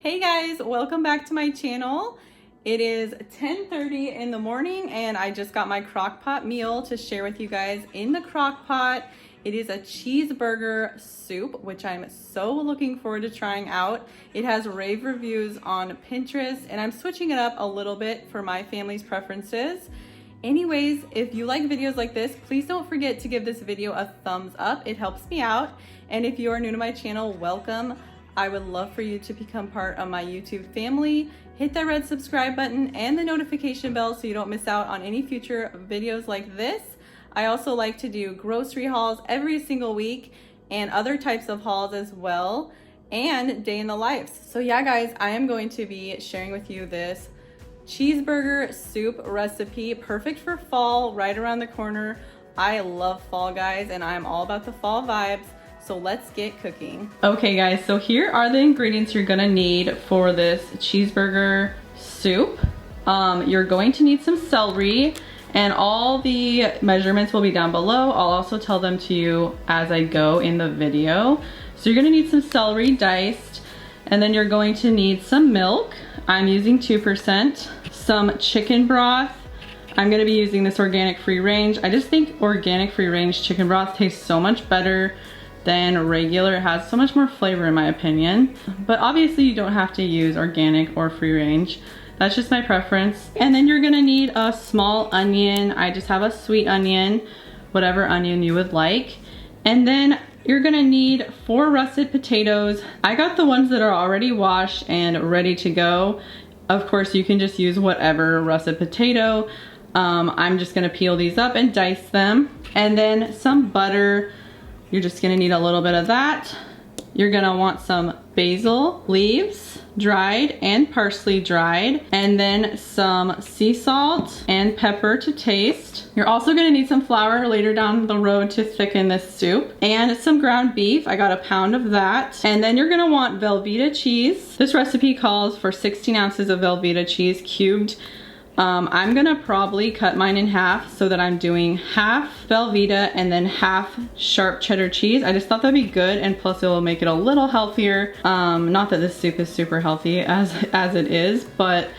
Hey guys, welcome back to my channel. It is 10:30 in the morning and I just got my crock pot meal to share with you guys in the crock pot. It is a cheeseburger soup, which I'm so looking forward to trying out. It has rave reviews on Pinterest and I'm switching it up a little bit for my family's preferences. Anyways, if you like videos like this, please don't forget to give this video a thumbs up. It helps me out. And if you are new to my channel, welcome. I would love for you to become part of my YouTube family. Hit that red subscribe button and the notification bell so you don't miss out on any future videos like this. I also like to do grocery hauls every single week and other types of hauls as well, and day in the lives. So yeah guys, I am going to be sharing with you this cheeseburger soup recipe, perfect for fall, right around the corner. I love fall guys, and I'm all about the fall vibes. So let's get cooking. Okay guys, so here are the ingredients you're gonna need for this cheeseburger soup. You're going to need some celery, and all the measurements will be down below. I'll also tell them to you as I go in the video. So you're gonna need some celery diced, and then you're going to need some milk. I'm using 2%, some chicken broth. I'm gonna be using this organic free range. I just think organic free range chicken broth tastes so much better than regular. It has so much more flavor in my opinion. But obviously you don't have to use organic or free range. That's just my preference. And then you're gonna need a small onion. I just have a sweet onion, whatever onion you would like. And then you're gonna need 4 russet potatoes. I got the ones that are already washed and ready to go. Of course, you can just use whatever russet potato. I'm just gonna peel these up and dice them. And then some butter. You're just gonna need a little bit of that. You're gonna want some basil leaves, dried, and parsley dried, and then some sea salt and pepper to taste. You're also gonna need some flour later down the road to thicken this soup, and some ground beef. I got a pound of that. And then you're gonna want Velveeta cheese. This recipe calls for 16 ounces of Velveeta cheese cubed. I'm gonna probably cut mine in half so that I'm doing half Velveeta and then half Sharp Cheddar cheese. I just thought that'd be good, and plus it will make it a little healthier. Not that this soup is super healthy as it is, but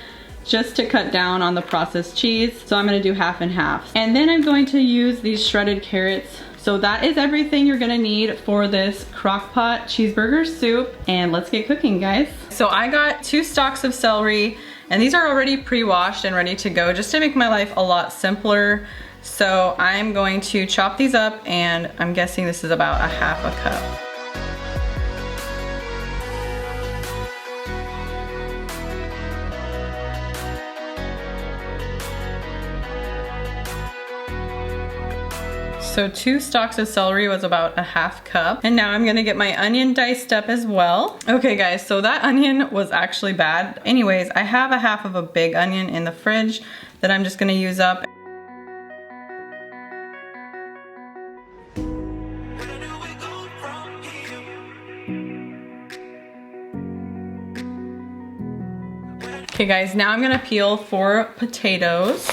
just to cut down on the processed cheese. So I'm gonna do half and half. And then I'm going to use these shredded carrots. So that is everything you're gonna need for this crock pot cheeseburger soup. And let's get cooking, guys. So I got 2 stalks of celery, and these are already pre-washed and ready to go just to make my life a lot simpler. So I'm going to chop these up, and I'm guessing this is about a half a cup. So 2 stalks of celery was about a half cup. And now I'm gonna get my onion diced up as well. Okay guys, so that onion was actually bad. Anyways, I have a half of a big onion in the fridge that I'm just gonna use up. Okay guys, now I'm gonna peel 4 potatoes.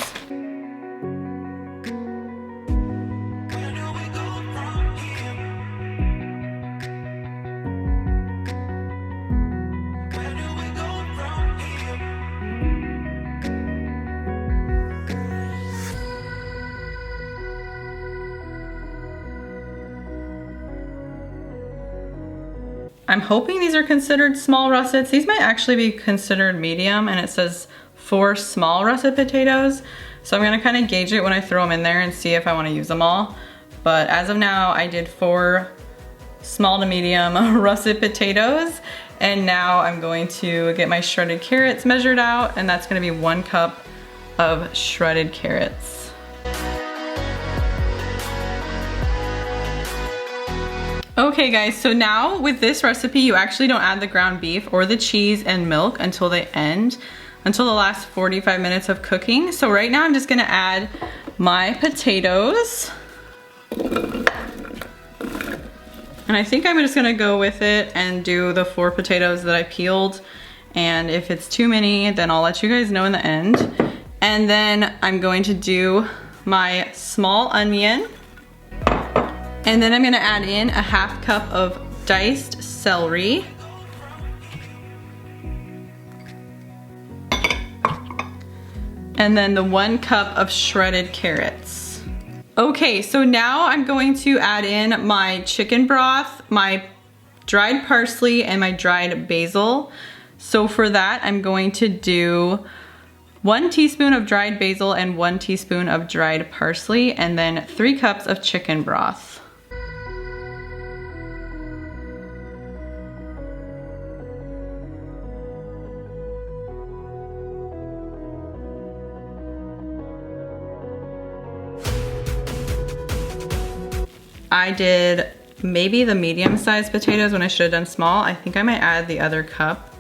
I'm hoping these are considered small russets. These might actually be considered medium, and it says 4 small russet potatoes. So I'm gonna kind of gauge it when I throw them in there and see if I wanna use them all. But as of now, I did 4 small to medium russet potatoes. And now I'm going to get my shredded carrots measured out, and that's gonna be 1 cup of shredded carrots. Okay guys, so now with this recipe, you actually don't add the ground beef or the cheese and milk until the end, until the last 45 minutes of cooking. So right now I'm just gonna add my potatoes. And I think I'm just gonna go with it and do the 4 potatoes that I peeled. And if it's too many, then I'll let you guys know in the end. And then I'm going to do my small onion. And then I'm gonna add in a half cup of diced celery. and then the 1 cup of shredded carrots. Okay, so now I'm going to add in my chicken broth, my dried parsley, and my dried basil. So for that, I'm going to do 1 teaspoon of dried basil and 1 teaspoon of dried parsley, and then 3 cups of chicken broth. I did maybe the medium-sized potatoes when I should have done small. I think I might add the other cup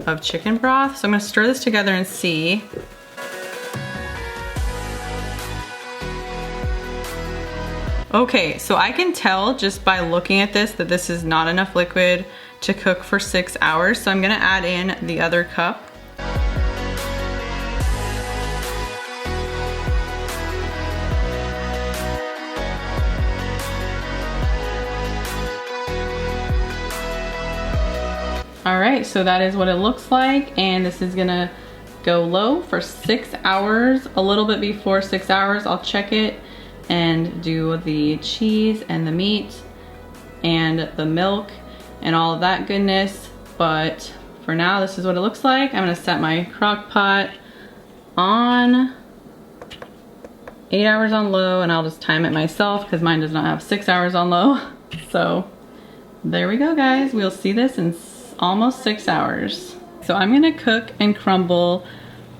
of chicken broth. So I'm gonna stir this together and see. Okay, so I can tell just by looking at this that this is not enough liquid to cook for 6 hours. So I'm gonna add in the other cup. All right, so that is what it looks like, and this is gonna go low for 6 hours. A little bit before 6 hours, I'll check it and do the cheese and the meat and the milk and all of that goodness. But for now, this is what it looks like. I'm gonna set my crock pot on 8 hours on low, and I'll just time it myself because mine does not have 6 hours on low. So there we go, guys. We'll see this in almost 6 hours. So I'm gonna cook and crumble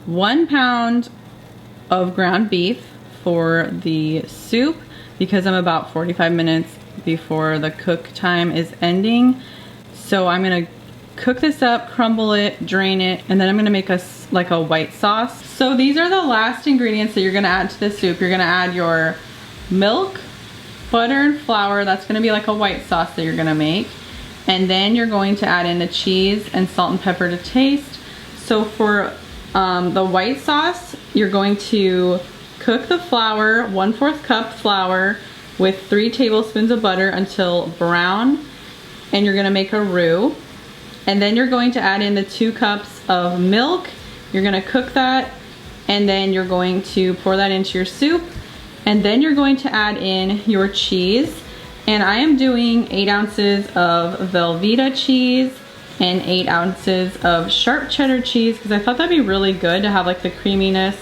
1 pound of ground beef for the soup because I'm about 45 minutes before the cook time is ending. So I'm gonna cook this up, crumble it, drain it, and then I'm gonna make us like a white sauce. So these are the last ingredients that you're gonna add to the soup. You're gonna add your milk, butter, and flour. That's gonna be like a white sauce that you're gonna make. And then you're going to add in the cheese and salt and pepper to taste. So for the white sauce, you're going to cook the flour, 1/4 cup flour, with 3 tablespoons of butter until brown, and you're gonna make a roux. And then you're going to add in the 2 cups of milk. You're gonna cook that, and then you're going to pour that into your soup. And then you're going to add in your cheese. And I am doing 8 ounces of Velveeta cheese and 8 ounces of Sharp Cheddar cheese because I thought that'd be really good to have like the creaminess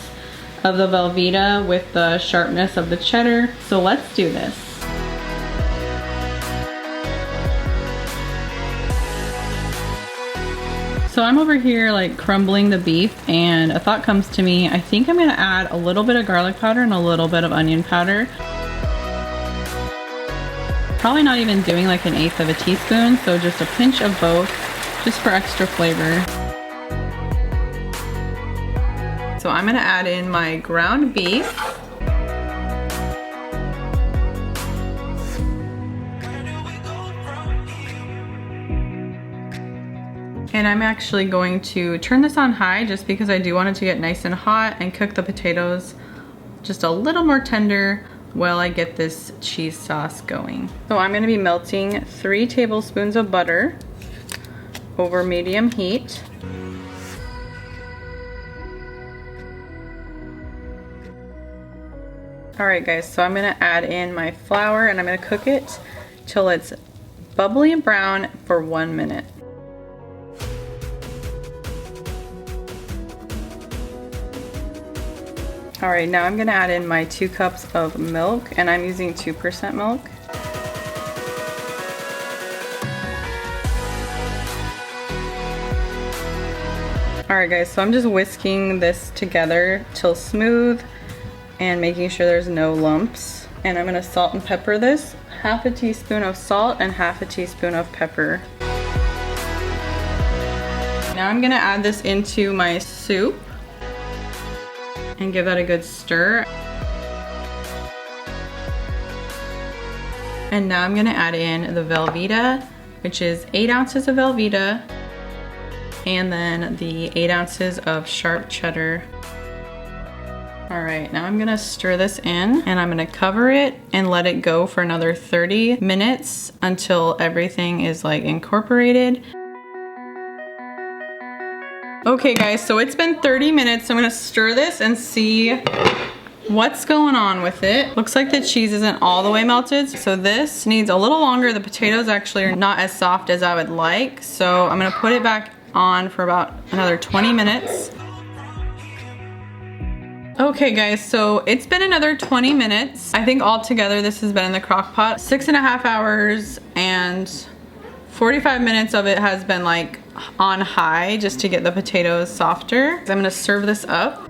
of the Velveeta with the sharpness of the cheddar. So let's do this. So I'm over here like crumbling the beef, and a thought comes to me. I think I'm gonna add a little bit of garlic powder and a little bit of onion powder. Probably not even doing like 1/8 of a teaspoon, so just a pinch of both, just for extra flavor. So I'm gonna add in my ground beef. And I'm actually going to turn this on high just because I do want it to get nice and hot, and cook the potatoes just a little more tender while I get this cheese sauce going. So I'm gonna be melting 3 tablespoons of butter over medium heat. All right guys, so I'm gonna add in my flour, and I'm gonna cook it till it's bubbly and brown for 1 minute. All right, now I'm gonna add in my 2 cups of milk, and I'm using 2% milk. All right guys, so I'm just whisking this together till smooth and making sure there's no lumps. And I'm gonna salt and pepper this. 1/2 teaspoon of salt and 1/2 teaspoon of pepper. Now I'm gonna add this into my soup and give that a good stir. And now I'm gonna add in the Velveeta, which is 8 ounces of Velveeta, and then the 8 ounces of Sharp Cheddar. All right, now I'm gonna stir this in, and I'm gonna cover it and let it go for another 30 minutes until everything is like incorporated. Okay guys, so it's been 30 minutes. So I'm gonna stir this and see what's going on with it. Looks like the cheese isn't all the way melted. So this needs a little longer. The potatoes actually are not as soft as I would like. So I'm gonna put it back on for about another 20 minutes. Okay guys, so it's been another 20 minutes. I think altogether this has been in the crock pot 6.5 hours, and 45 minutes of it has been like on high just to get the potatoes softer. I'm gonna serve this up.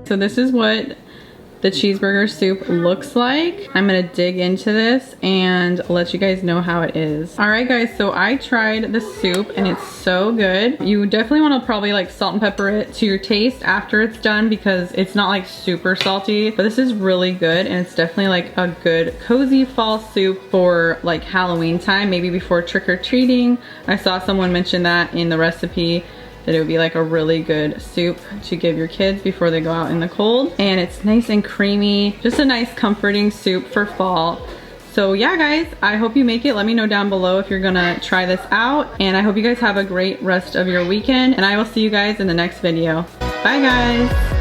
So this is what the cheeseburger soup looks like. I'm gonna dig into this and let you guys know how it is. All right guys, so I tried the soup and it's so good. You definitely wanna probably like salt and pepper it to your taste after it's done because it's not like super salty, but this is really good and it's definitely like a good cozy fall soup for like Halloween time, maybe before trick-or-treating. I saw someone mention that in the recipe, that it would be like a really good soup to give your kids before they go out in the cold. And it's nice and creamy, just a nice comforting soup for fall. So yeah guys, I hope you make it. Let me know down below if you're gonna try this out. And I hope you guys have a great rest of your weekend. And I will see you guys in the next video. Bye guys.